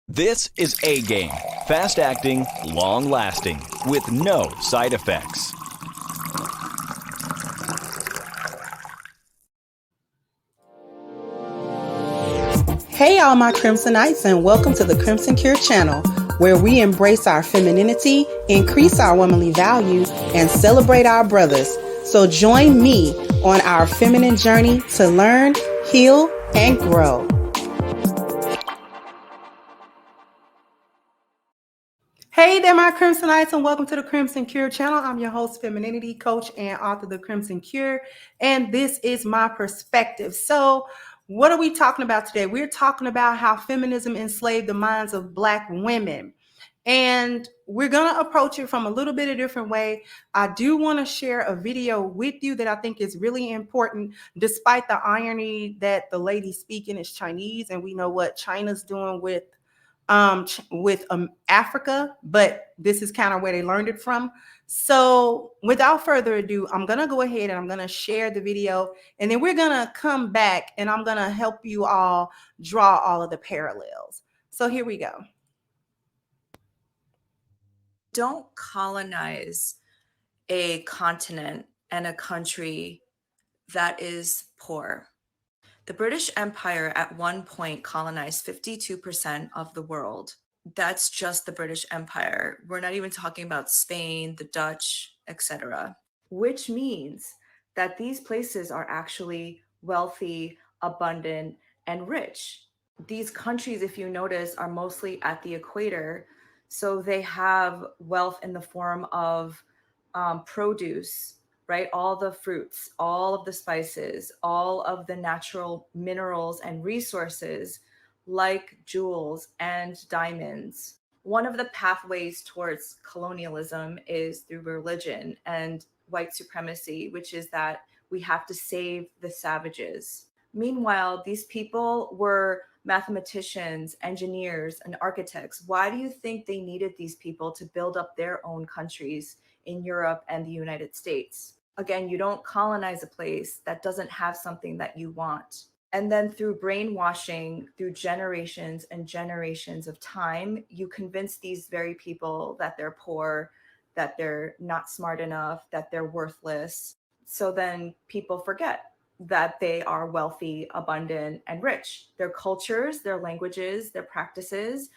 This is A Game, fast acting, long lasting, with no side effects. Hey all my Crimsonites, and welcome to the Crimson Cure channel, where we embrace our femininity, increase our womanly value, and celebrate our brothers. So join me on our feminine journey to learn, heal, and grow. Hey there, my Crimsonites, and welcome to the Crimson Cure channel. I'm your host, femininity coach, and author of The Crimson Cure, and this is my perspective. So what are we talking about today? We're talking about how feminism enslaved the minds of Black women. And we're going to approach it from a little bit of a different way. I do want to share a video with you that I think is really important, despite the irony that the lady speaking is Chinese, and we know what China's doing with Africa, but this is kind of where they learned it from. So without further ado, I'm going to go ahead and I'm going to share the video, and then we're going to come back and I'm going to help you all draw all of the parallels. So here we go. Don't colonize a continent and a country that is poor. The British Empire at one point colonized 52% of the world. That's just the British Empire. We're not even talking about Spain, the Dutch, etc. Which means that these places are actually wealthy, abundant, and rich. These countries, if you notice, are mostly at the equator. So they have wealth in the form of produce, right? All the fruits, all of the spices, all of the natural minerals and resources like jewels and diamonds. One of the pathways towards colonialism is through religion and white supremacy, which is that we have to save the savages. Meanwhile, these people were mathematicians, engineers, and architects. Why do you think they needed these people to build up their own countries in Europe and the United States? Again, you don't colonize a place that doesn't have something that you want. And then through brainwashing, through generations and generations of time, you convince these very people that they're poor, that they're not smart enough, that they're worthless. So then people forget that they are wealthy, abundant, and rich. Their cultures, their languages, their practices.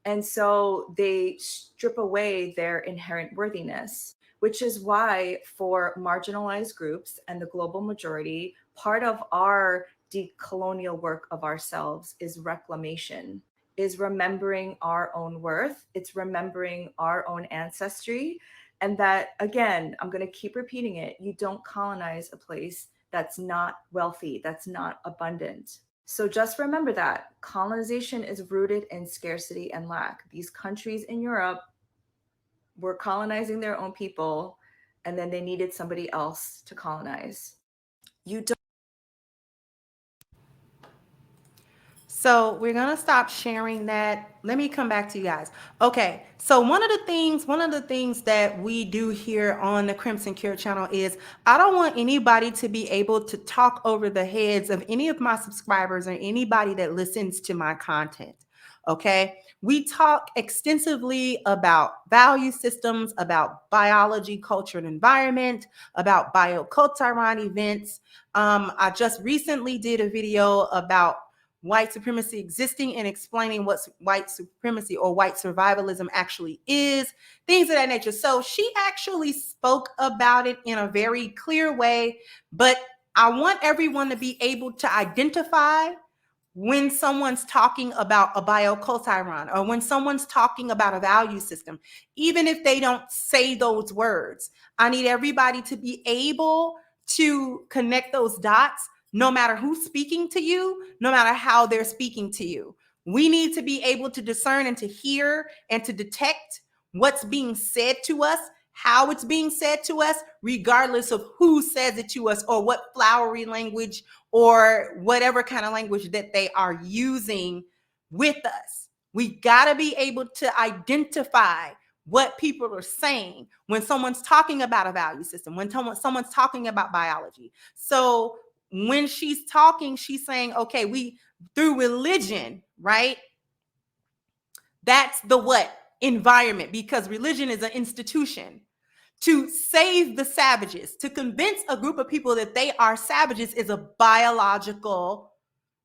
And so they strip away their inherent worthiness, which is why for marginalized groups and the global majority, part of our decolonial work of ourselves is reclamation, is remembering our own worth. It's remembering our own ancestry. And that, again, I'm going to keep repeating it. You don't colonize a place that's not wealthy, that's not abundant. So just remember that colonization is rooted in scarcity and lack. These countries in Europe were colonizing their own people, and then they needed somebody else to colonize. You don't. So we're going to stop sharing that. Let me come back to you guys. Okay. So one of the things that we do here on the Crimson Cure channel is I don't want anybody to be able to talk over the heads of any of my subscribers or anybody that listens to my content. Okay. We talk extensively about value systems, about biology, culture, and environment, about biocultural events. I just recently did a video about white supremacy existing and explaining what white supremacy or white survivalism actually is, things of that nature. So she actually spoke about it in a very clear way, but I want everyone to be able to identify when someone's talking about a bioculturon or when someone's talking about a value system, even if they don't say those words. I need everybody to be able to connect those dots, no matter who's speaking to you, no matter how they're speaking to you. We need to be able to discern and to hear and to detect what's being said to us, how it's being said to us, regardless of who says it to us or what flowery language or whatever kind of language that they are using with us. We got to be able to identify what people are saying when someone's talking about a value system, when someone's talking about biology. So when she's talking, she's saying, okay, we through religion, right? That's the what? Environment, because religion is an institution. To save the savages, to convince a group of people that they are savages is a biological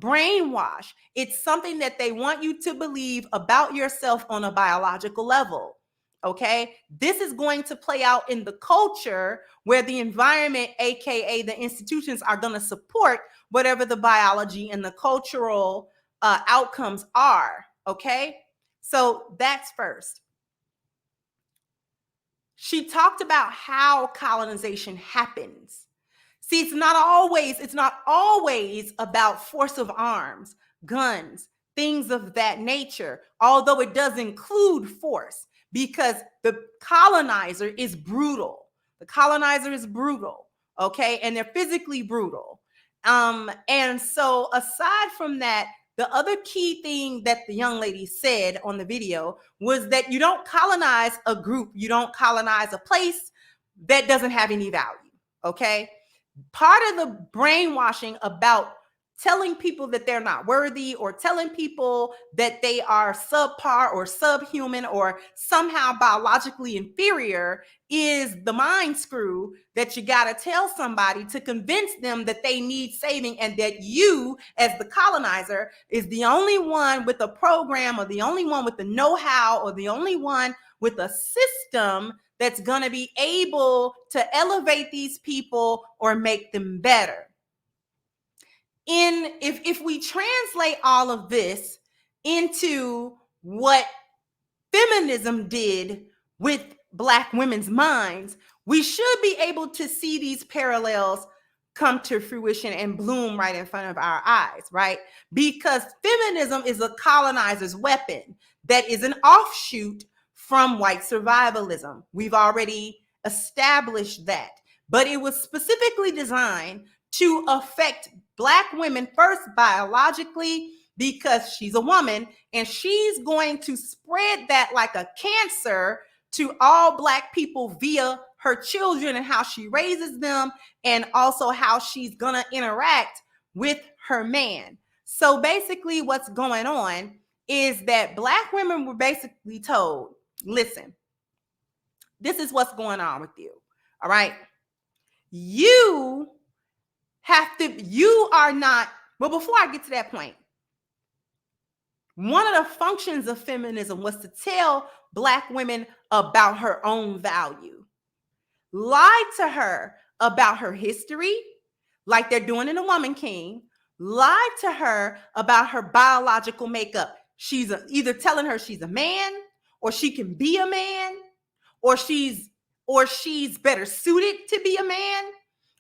brainwash. It's something that they want you to believe about yourself on a biological level. Okay, this is going to play out in the culture where the environment, aka the institutions, are going to support whatever the biology and the cultural outcomes are. Okay, so that's first. She talked about how colonization happens. See, it's not always about force of arms, guns, things of that nature, although it does include force, because the colonizer is brutal. The colonizer is brutal, okay? And they're physically brutal. And so aside from that, the other key thing that the young lady said on the video was that you don't colonize a group, you don't colonize a place that doesn't have any value, okay? Part of the brainwashing about telling people that they're not worthy, or telling people that they are subpar or subhuman or somehow biologically inferior, is the mind screw that you got to tell somebody to convince them that they need saving, and that you, as the colonizer, is the only one with a program, or the only one with the know-how, or the only one with a system that's going to be able to elevate these people or make them better. If we translate all of this into what feminism did with Black women's minds, we should be able to see these parallels come to fruition and bloom right in front of our eyes, right? Because feminism is a colonizer's weapon that is an offshoot from white survivalism. We've already established that. But it was specifically designed to affect Black women first biologically, because she's a woman and she's going to spread that like a cancer to all Black people via her children and how she raises them, and also how she's going to interact with her man. So basically what's going on is that Black women were basically told, listen, this is what's going on with you. All right. You are not, well, before I get to that point, one of the functions of feminism was to tell Black women about her own value. Lie to her about her history, like they're doing in The Woman King. Lie to her about her biological makeup. She's either telling her she's a man, or she can be a man, or she's better suited to be a man,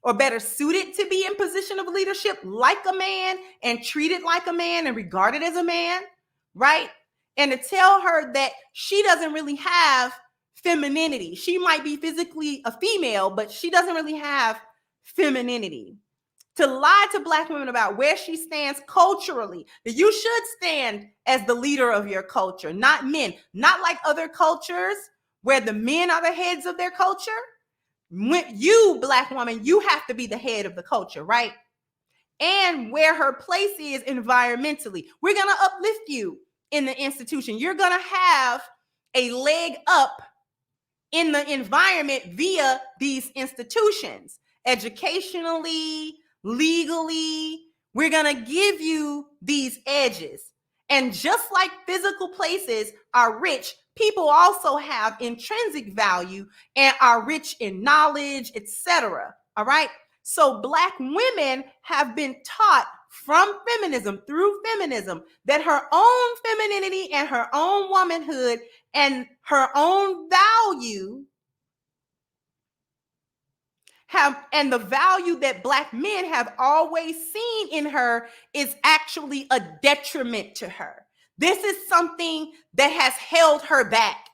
or better suited to be in position of leadership like a man, and treated like a man and regarded as a man, right? And to tell her that she doesn't really have femininity. She might be physically a female, but she doesn't really have femininity. To lie to Black women about where she stands culturally, that you should stand as the leader of your culture, not men, not like other cultures where the men are the heads of their culture. When you, Black woman, you have to be the head of the culture, right? And where her place is environmentally. We're going to uplift you in the institution. You're going to have a leg up in the environment via these institutions, educationally, legally. We're going to give you these edges. And just like physical places are rich, people also have intrinsic value and are rich in knowledge, etc. All right. So Black women have been taught from feminism, through feminism, that her own femininity and her own womanhood and her own value and the value that Black men have always seen in her is actually a detriment to her. This is something that has held her back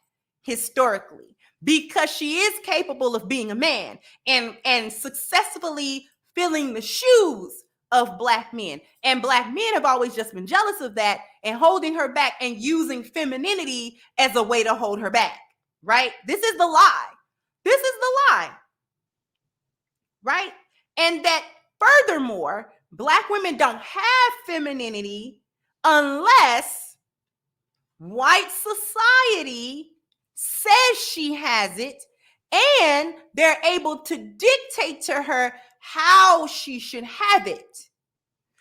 historically, because she is capable of being a man and successfully filling the shoes of Black men. And Black men have always just been jealous of that and holding her back and using femininity as a way to hold her back, right? This is the lie. This is the lie. Right? And that furthermore, Black women don't have femininity unless white society says she has it, and they're able to dictate to her how she should have it.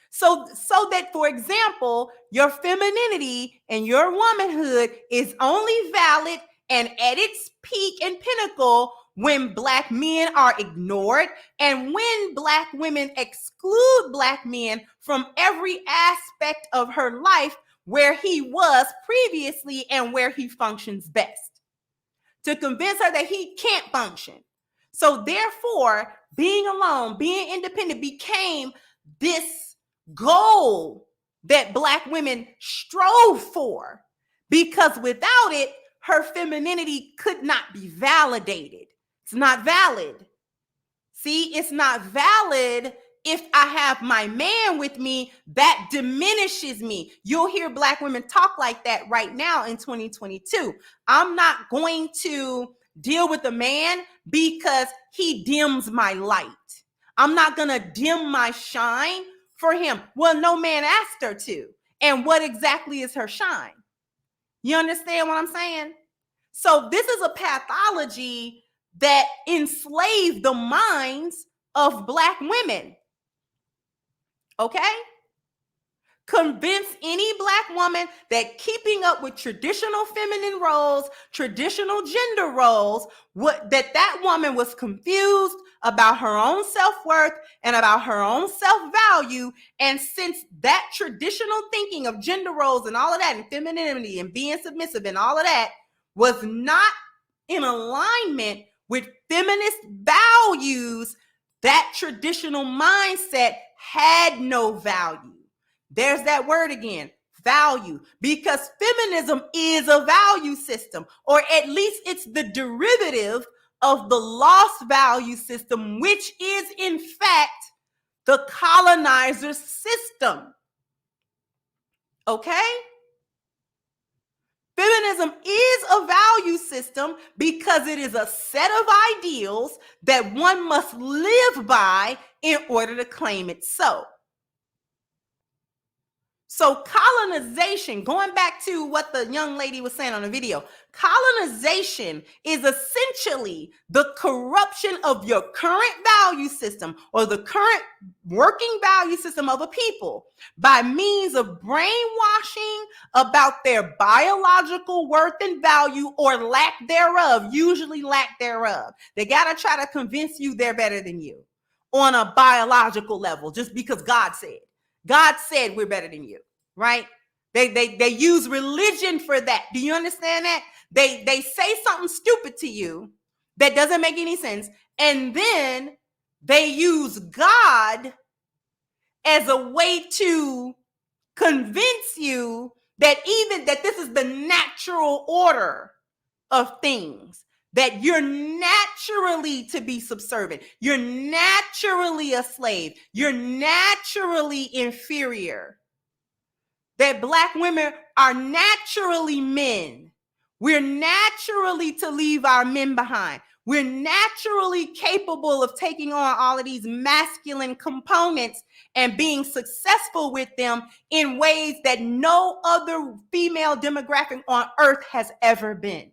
So that, for example, your femininity and your womanhood is only valid and at its peak and pinnacle when Black men are ignored and when Black women exclude Black men from every aspect of her life where he was previously and where he functions best, to convince her that he can't function. So therefore, being alone, being independent became this goal that Black women strove for, because without it, her femininity could not be validated. It's not valid. See, it's not valid. If I have my man with me, that diminishes me. You'll hear Black women talk like that right now in 2022. I'm not going to deal with a man because he dims my light. I'm not going to dim my shine for him. Well, no man asked her to. And what exactly is her shine? You understand what I'm saying? So this is a pathology that enslaved the minds of Black women. Okay? Convince any Black woman that keeping up with traditional feminine roles, traditional gender roles, that woman was confused about her own self-worth and about her own self-value. And since that traditional thinking of gender roles and all of that, and femininity and being submissive and all of that was not in alignment with feminist values, that traditional mindset had no value. There's that word again, value, because feminism is a value system, or at least it's the derivative of the lost value system, which is in fact the colonizer system. Okay? Feminism is a value system because it is a set of ideals that one must live by in order to claim it so. So colonization, going back to what the young lady was saying on the video, colonization is essentially the corruption of your current value system or the current working value system of a people by means of brainwashing about their biological worth and value or lack thereof, usually lack thereof. They got to try to convince you they're better than you on a biological level just because God said. God said we're better than you, right? They use religion for that. Do you understand that? They say something stupid to you that doesn't make any sense, and then they use God as a way to convince you that this is the natural order of things, that you're naturally to be subservient, you're naturally a slave, you're naturally inferior, that Black women are naturally men, we're naturally to leave our men behind, we're naturally capable of taking on all of these masculine components and being successful with them in ways that no other female demographic on earth has ever been.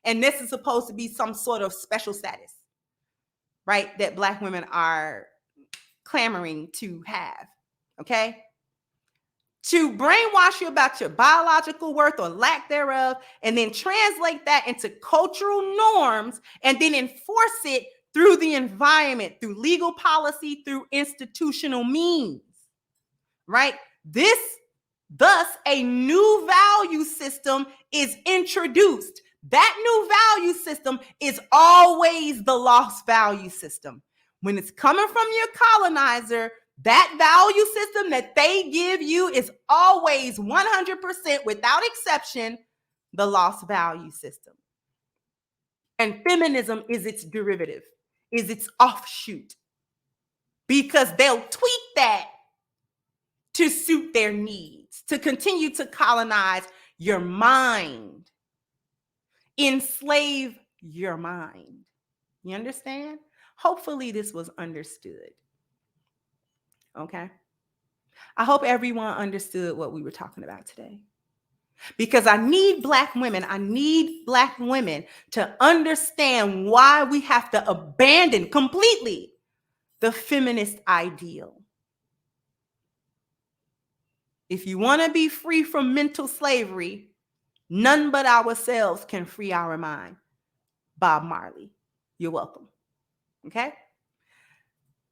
And this is supposed to be some sort of special status, right? That Black women are clamoring to have, okay? To brainwash you about your biological worth or lack thereof, and then translate that into cultural norms, and then enforce it through the environment, through legal policy, through institutional means, right? Thus, a new value system is introduced. That new value system is always the lost value system. When it's coming from your colonizer, that value system that they give you is always 100% without exception the lost value system. And feminism is its derivative, is its offshoot, because they'll tweak that to suit their needs, to continue to colonize your mind, enslave your mind. You understand? Hopefully this was understood. Okay? I hope everyone understood what we were talking about today. Because I need Black women to understand why we have to abandon completely the feminist ideal. If you want to be free from mental slavery, none but ourselves can free our mind. Bob Marley. You're welcome. Okay?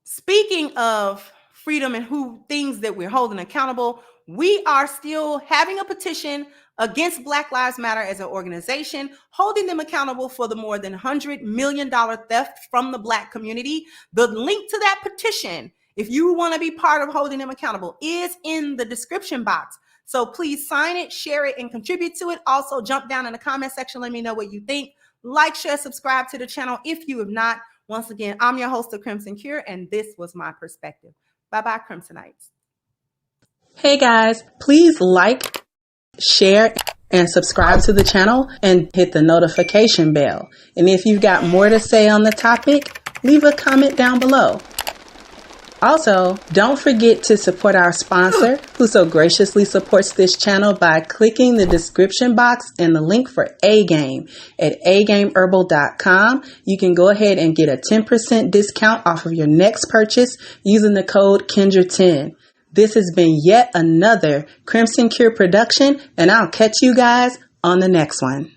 Speaking of freedom and things that we're holding accountable, we are still having a petition against Black Lives Matter as an organization, holding them accountable for the more than $100 million theft from the Black community. The link to that petition, if you want to be part of holding them accountable, is in the description box. So please sign it, share it, and contribute to it. Also, jump down in the comment section. Let me know what you think. Like, share, subscribe to the channel if you have not. Once again, I'm your host of Crimson Cure, and this was my perspective. Bye-bye, Crimsonites. Hey guys, please like, share, and subscribe to the channel and hit the notification bell. And if you've got more to say on the topic, leave a comment down below. Also, don't forget to support our sponsor, who so graciously supports this channel by clicking the description box and the link for A-Game at agameherbal.com. You can go ahead and get a 10% discount off of your next purchase using the code Kendra10. This has been yet another Crimson Cure production, and I'll catch you guys on the next one.